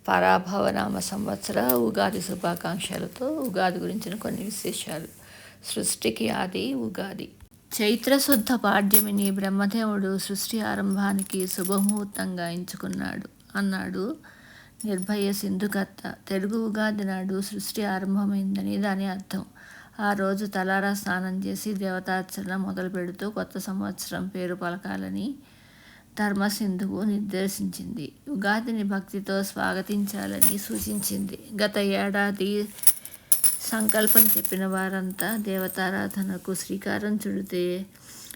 పరాభవనామ సంవత్సర ఉగాది శుభాకాంక్షలతో ఉగాది గురించిన కొన్ని విశేషాలు. సృష్టికి ఆది ఉగాది. చైత్రశుద్ధ పాడ్యమిని బ్రహ్మదేవుడు సృష్టి ఆరంభానికి శుభముహూర్తంగా ఎంచుకున్నాడు అన్నాడు నిర్భయ సింధుకర్త. తెలుగు ఉగాది నాడు సృష్టి ఆరంభమైందని దాని అర్థం. ఆ రోజు తలారా స్నానం చేసి దేవతార్చన మొదలు పెడుతూ కొత్త సంవత్సరం పేరు పలకాలని ధర్మసింధువు నిర్దేశించింది. ఉగాదిని భక్తితో స్వాగతించాలని సూచించింది. గత ఏడాది సంకల్పం చెప్పిన వారంతా దేవతారాధనకు శ్రీకారం చుడితే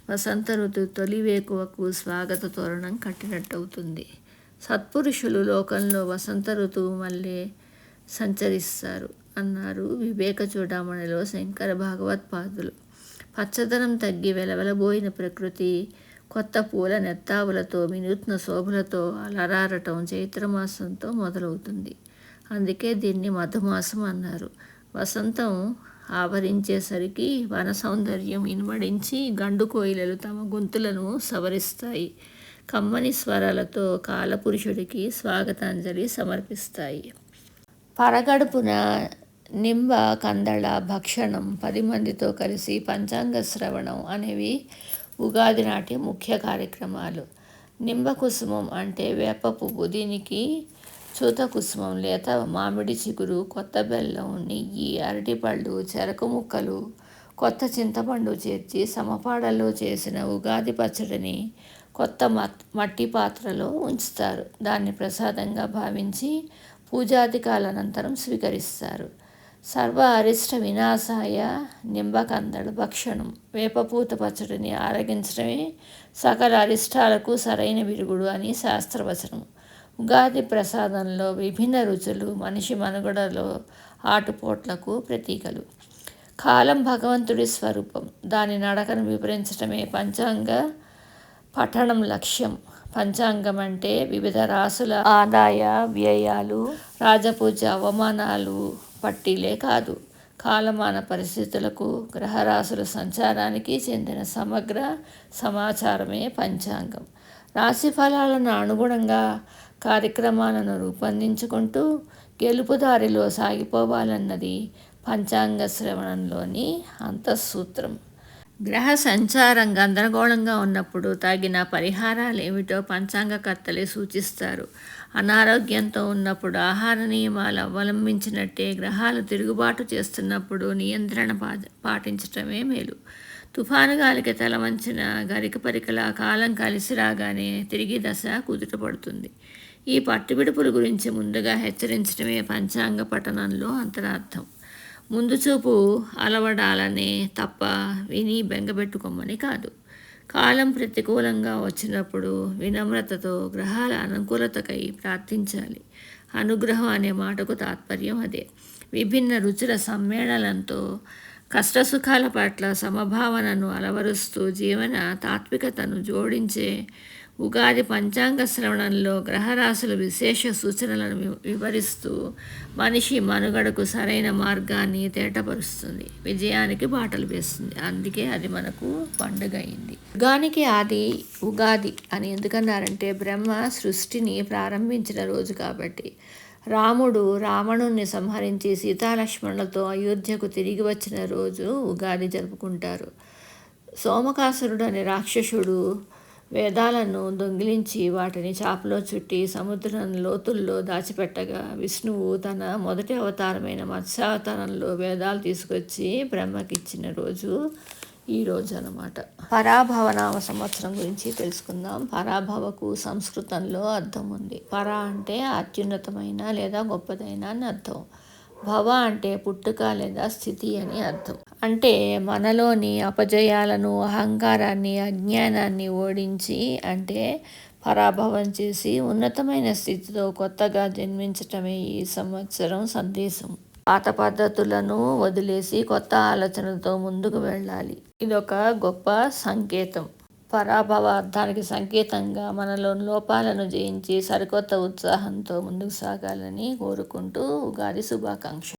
వసంత ఋతు తొలి వేకువకు స్వాగత తోరణం కట్టినట్టవుతుంది. సత్పురుషులు లోకంలో వసంత ఋతువు మళ్ళీ సంచరిస్తారు అన్నారు వివేక చూడామణిలో శంకర భగవత్పాదులు. పచ్చదనం తగ్గి వెలవెలబోయిన ప్రకృతి కొత్త పూల నెత్తావులతో వినూత్న శోభలతో అలరారటం చైత్రమాసంతో మొదలవుతుంది. అందుకే దీన్ని మధుమాసం అన్నారు. వసంతం ఆవరించేసరికి వన సౌందర్యం ఇనుమడించి గండు కోయిలలు తమ గొంతులను సవరిస్తాయి. కమ్మని స్వరాలతో కాలపురుషుడికి స్వాగతాంజలి సమర్పిస్తాయి. పరగడుపున నింబ కందళ భక్షణం 10 మందితో కలిసి పంచాంగ శ్రవణం అనేవి ఉగాది నాటి ముఖ్య కార్యక్రమాలు. నింబ కుసుమం అంటే వేప పువ్వు, దీనికి చూత కుసుమం లేత మామిడి చిగురు, కొత్త బెల్లం, నెయ్యి, అరటిపళ్ళు, చెరకు ముక్కలు, కొత్త చింతపండు చేర్చి సమపాడల్లో చేసిన ఉగాది పచ్చడిని కొత్త మట్టి పాత్రలో ఉంచుతారు. దాన్ని ప్రసాదంగా భావించి పూజాధికాల అనంతరం స్వీకరిస్తారు. సర్వ అరిష్ట వినాశాయ నింబకందళ భక్షణం. వేపపూత పచ్చడిని ఆరగించడమే సకల అరిష్టాలకు సరైన విరుగుడు అని శాస్త్రవచనం. ఉగాది ప్రసాదంలో విభిన్న రుచులు మనిషి మనుగడలో ఆటుపోట్లకు ప్రతీకలు. కాలం భగవంతుడి స్వరూపం. దాని నడకను వివరించడమే పంచాంగ పఠనం లక్ష్యం. పంచాంగం అంటే వివిధ రాసుల ఆదాయ వ్యయాలు, రాజపూజ అవమానాలు పట్టీలే కాదు, కాలమాన పరిస్థితులకు గ్రహరాశుల సంచారానికి చెందిన సమగ్ర సమాచారమే పంచాంగం. రాశి ఫలాలను అనుగుణంగా కార్యక్రమాలను రూపొందించుకుంటూ గెలుపుదారిలో సాగిపోవాలన్నది పంచాంగ శ్రవణంలోని అంతఃసూత్రం. గ్రహ సంచారం గందరగోళంగా ఉన్నప్పుడు తగిన పరిహారాలు ఏమిటో పంచాంగకర్తలే సూచిస్తారు. అనారోగ్యంతో ఉన్నప్పుడు ఆహార నియమాలు అవలంబించినట్టే గ్రహాలు తిరుగుబాటు చేస్తున్నప్పుడు నియంత్రణ పాటించటమే మేలు. తుఫాను గాలికి తలవంచిన గరిక పరికల కాలం కలిసి రాగానే తిరిగి దశ కుదుటపడుతుంది. ఈ పట్టుబిడుపుల గురించి ముందుగా హెచ్చరించడమే పంచాంగ పఠనంలో అంతరార్థం. ముందు చూపు అలవడాలనే తప్ప విని బెంగపెట్టుకోమని కాదు. కాలం ప్రతికూలంగా వచ్చినప్పుడు వినమ్రతతో గ్రహాల అనుకూలతకై ప్రార్థించాలి. అనుగ్రహం అనే మాటకు తాత్పర్యం అదే. విభిన్న రుచుల సమ్మేళనంతో కష్టసుఖాల పట్ల సమభావనను అలవరుస్తూ జీవన తాత్వికతను జోడించే ఉగాది పంచాంగ శ్రవణంలో గ్రహరాశుల విశేష సూచనలను వివరిస్తూ మనిషి మనుగడకు సరైన మార్గాన్ని తేటపరుస్తుంది, విజయానికి బాటలు వేస్తుంది. అందుకే అది మనకు పండుగ అయింది. యుగానికి ఆది ఉగాది అని ఎందుకన్నారంటే బ్రహ్మ సృష్టిని ప్రారంభించిన రోజు కాబట్టి. రాముడు రావణుణ్ణి సంహరించి సీతాలక్ష్మణులతో అయోధ్యకు తిరిగి వచ్చిన రోజు ఉగాది జరుపుకుంటారు. సోమకాసురుడు అనే రాక్షసుడు వేదాలను దొంగిలించి వాటిని చాపలో చుట్టి సముద్రం లోతుల్లో దాచిపెట్టగా విష్ణువు తన మొదటి అవతారమైన మత్స్యావతారంలో వేదాలు తీసుకొచ్చి బ్రహ్మకిచ్చిన రోజు ఈ రోజు అన్నమాట. పరాభవనామ సంవత్సరం గురించి తెలుసుకుందాం. పరాభవకు సంస్కృతంలో అర్థం ఉంది. పర అంటే అత్యున్నతమైన లేదా గొప్పదైన అని అర్థం. భవ అంటే పుట్టుక లేదా స్థితి అని అర్థం. అంటే మనలోని అపజయాలను, అహంకారాన్ని, అజ్ఞానాన్ని ఓడించి అంటే పరాభవం చేసి ఉన్నతమైన స్థితితో కొత్తగా జన్మించటమే ఈ సంవత్సరం సందేశం. పాత పద్ధతులను వదిలేసి కొత్త ఆలోచనలతో ముందుకు వెళ్ళాలి. ఇదొక గొప్ప సంకేతం. పరాభవ అర్థానికి సంకేతంగా మనలోని లోపాలను జయించి సరికొత్త ఉత్సాహంతో ముందుకు సాగాలని కోరుకుంటూ ఉగాది శుభాకాంక్షలు.